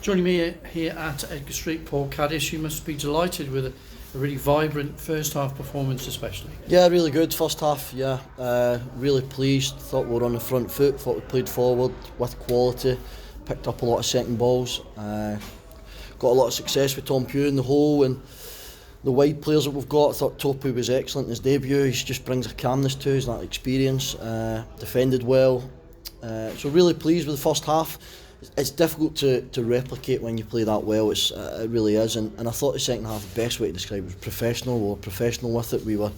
Joining me here at Edgar Street, Paul Caddis, you must be delighted with a really vibrant first half performance especially. Yeah, really good first half, yeah. Really pleased, thought we were on the front foot, thought we played forward with quality, picked up a lot of second balls, got a lot of success with Tom Pugh in the hole and the wide players that we've got. I thought Torquay was excellent in his debut, he just brings a calmness to us, that experience, defended well, so really pleased with the first half. It's difficult to replicate when you play that well, it really is, and I thought the second half, the best way to describe it was professional. We were professional with it, we were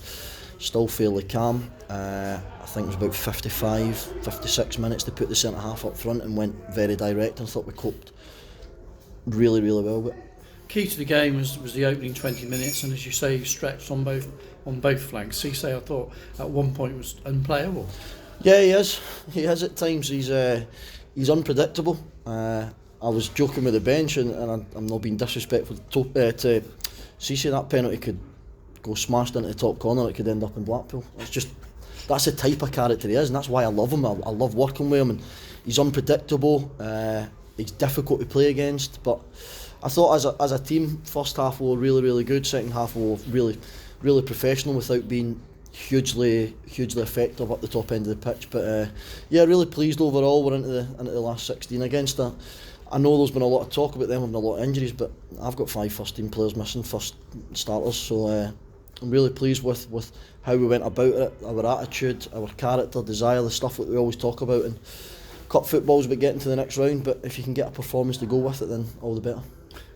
still fairly calm. I think it was about 56 minutes to put the centre half up front and went very direct, and I thought we coped really well with it. Key to the game was the opening 20 minutes, and as you say, he stretched on both flanks. Cisse, I thought at one point was unplayable. Yeah, he is at times. He's unpredictable. I was joking with the bench, and I'm not being disrespectful to Cisse. That penalty could go smashed into the top corner. It could end up in Blackpool. That's the type of character he is, and that's why I love him. I love working with him, and he's unpredictable. He's difficult to play against, but I thought as a team, first half we were really good. Second half we were really professional without being hugely effective up the top end of the pitch. But yeah, really pleased overall. We're into the last 16 against that. I know there's been a lot of talk about them having a lot of injuries, but I've got 5 first team players missing, first starters, so I'm really pleased with how we went about it, our attitude, our character, desire, the stuff that we always talk about. And cup football's about getting to the next round, but if you can get a performance to go with it, then all the better.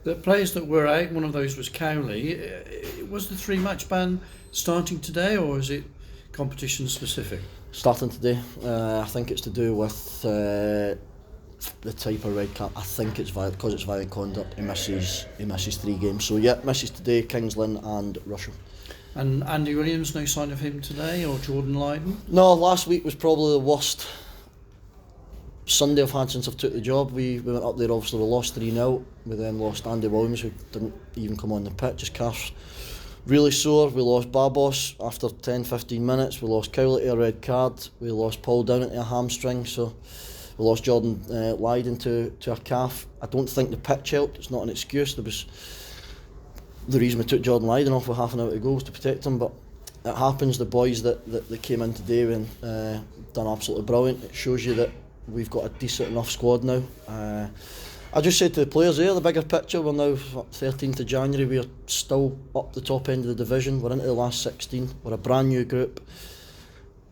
The players that were out, one of those was Cowley. Was the 3-match ban starting today, or is it competition specific? Starting today. I think it's to do with the type of red card. I think it's because it's violent conduct. He misses 3 games. So yeah, misses today, Kings Lynn and Russell. And Andy Williams, no sign of him today, or Jordan Lydon? No, last week was probably the worst Sunday I've had since I've took the job. We went up there, obviously we lost 3-0. We then lost Andy Williams, who didn't even come on the pitch. His calf's really sore. We lost Babos after 10-15 minutes. We lost Cowley to a red card. We lost Paul Down to a hamstring. So we lost Jordan Lydon to a calf. I don't think the pitch helped. It's not an excuse. There was the reason we took Jordan Lydon off with half an hour to go was to protect him, but it happens. The boys that came in today and done absolutely brilliant. It shows you that we've got a decent enough squad now. I just said to the players there, the bigger picture, we're now 13th of January, we're still up the top end of the division, we're into the last 16, we're a brand new group.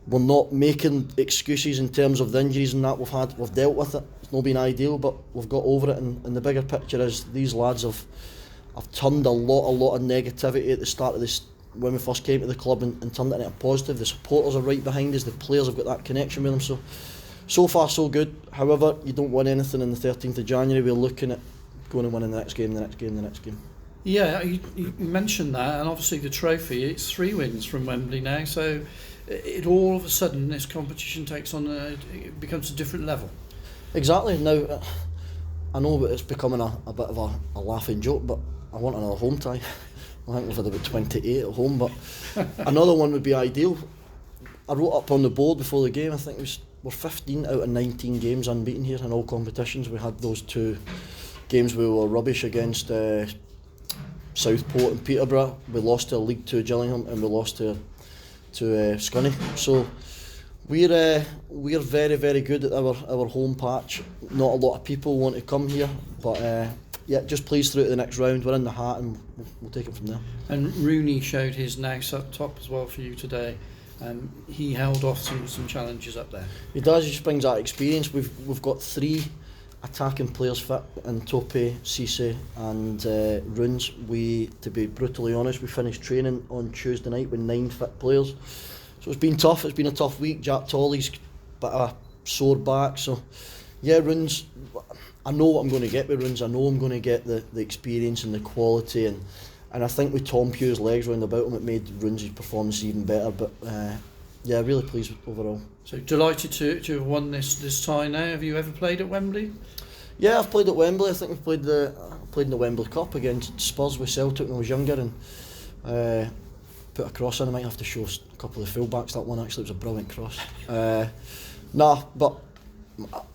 We're not making excuses in terms of the injuries and that we've dealt with it. It's not been ideal, but we've got over it, and the bigger picture is these lads have turned a lot of negativity at the start of this, when we first came to the club, and turned it into a positive. The supporters are right behind us, the players have got that connection with them, so far so good. However, you don't win anything in the 13th of January. We're looking at going and winning the next game. Yeah, you mentioned that, and obviously the trophy, it's 3 wins from Wembley now, so it all of a sudden, this competition takes on, it becomes a different level. Exactly. Now, I know it's becoming a bit of a laughing joke, but I want another home tie. I think we've had about 28 at home, but another one would be ideal. I wrote up on the board before the game, I think we're 15 out of 19 games unbeaten here in all competitions. We had those 2 games we were rubbish against Southport and Peterborough. We lost to League 2 Gillingham, and we lost to Scunny. So we're very good at our home patch. Not a lot of people want to come here, but yeah, just pleased through to the next round. We're in the hat, and we'll take it from there. And Rooney showed his nous up top as well for you today. He held off some challenges up there. He does. He just brings that experience. We've got 3 attacking players fit in Torquay, Cisse and Runes. To be brutally honest, we finished training on Tuesday night with 9 fit players. So it's been tough. It's been a tough week. Jack Tolley's bit of a sore back. So yeah, Runes. I know what I'm going to get with Runes. I know I'm going to get the experience and the quality, and I think with Tom Pugh's legs round about him, it made Runes' performance even better. But yeah, really pleased with overall. So delighted to have won this tie now. Have you ever played at Wembley? Yeah, I've played at Wembley. I think we've played in the Wembley Cup against Spurs with Celtic when I was younger, and put a cross in. I might have to show a couple of the fullbacks that one. Actually, it was a brilliant cross. But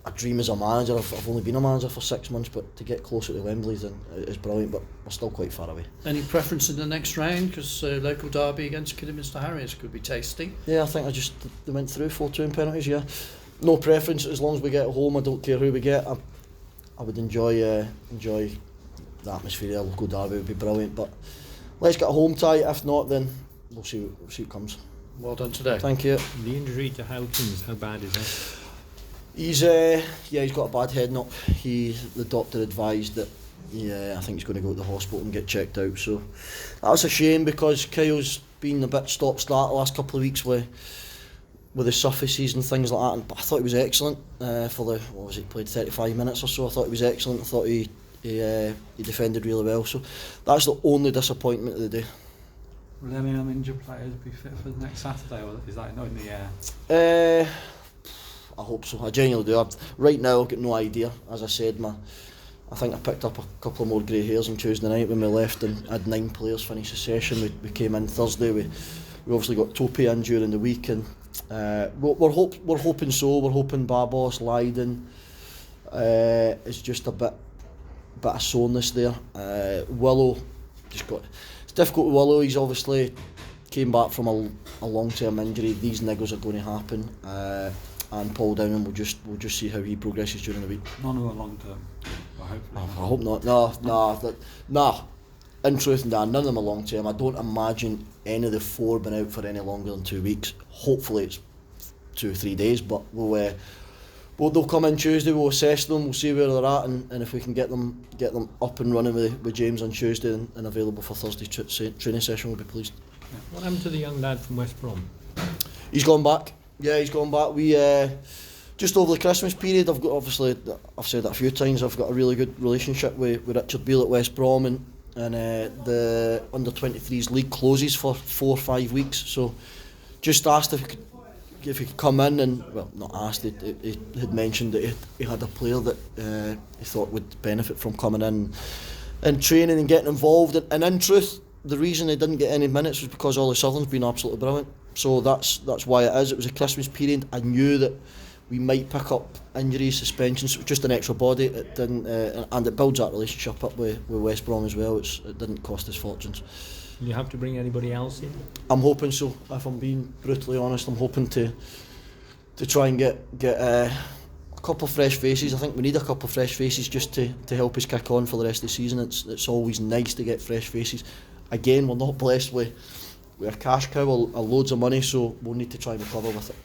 a dream as a manager. I've only been a manager for 6 months, but to get closer to Wembley then is brilliant, but we're still quite far away. Any preference in the next round? Because local derby against Kidderminster Harriers could be tasty. Yeah, I think they went through 4-2 in penalties, yeah. No preference, as long as we get home, I don't care who we get. I would enjoy the atmosphere. A local derby would be brilliant, but let's get a home tie. If not, then we'll see what comes. Well done today. Thank you. The injury to Houghton's, how bad is that? He's got a bad head knock. The doctor advised that I think he's going to go to the hospital and get checked out. So that's a shame, because Kyle's been a bit stop-start the last couple of weeks with the surfaces and things like that. But I thought he was excellent for he played 35 minutes or so. I thought he was excellent. I thought he defended really well. So that's the only disappointment of the day. Will any injured players be fit for the next Saturday, or is that not in the air? I hope so. I genuinely do. Right now, I've got no idea. As I said, I think I picked up a couple more grey hairs on Tuesday night when we left and had 9 players finish the session. We came in Thursday. We obviously got Torquay in during the week, and we're hoping so. We're hoping Barbos, Leiden is just a bit of soreness there. Willow just got. It's difficult with Willow. He's obviously came back from a long-term injury. These niggles are going to happen. And Paul Downham, we'll just see how he progresses during the week. None of them long term. Hopefully. I hope not. No. In truth, none of them are long term. I don't imagine any of the 4 been out for any longer than 2 weeks. Hopefully it's 2 or 3 days, but they'll come in Tuesday. We'll assess them. We'll see where they're at, and if we can get them up and running with James on Tuesday and available for Thursday training session, we'll be pleased. Yeah. What happened to the young lad from West Brom? He's gone back. Yeah, he's gone back. We just over the Christmas period, I've said that a few times, I've got a really good relationship with Richard Beale at West Brom, and the under-23s league closes for 4 or 5 weeks, so just asked if he could come in, and well, not asked, he had mentioned that he had a player that he thought would benefit from coming in and training and getting involved, and in truth, the reason he didn't get any minutes was because Ollie Sutherland's been absolutely brilliant. So that's why it is. It was a Christmas period. I knew that we might pick up injuries, suspensions. It was just an extra body. It didn't, and it builds that relationship up with West Brom as well. It didn't cost us fortunes. Do you have to bring anybody else in? I'm hoping so. If I'm being brutally honest, I'm hoping to try and get a couple of fresh faces. I think we need a couple of fresh faces just to help us kick on for the rest of the season. It's always nice to get fresh faces. Again, we're not blessed with a cash cow or loads of money, so we'll need to try and recover with it.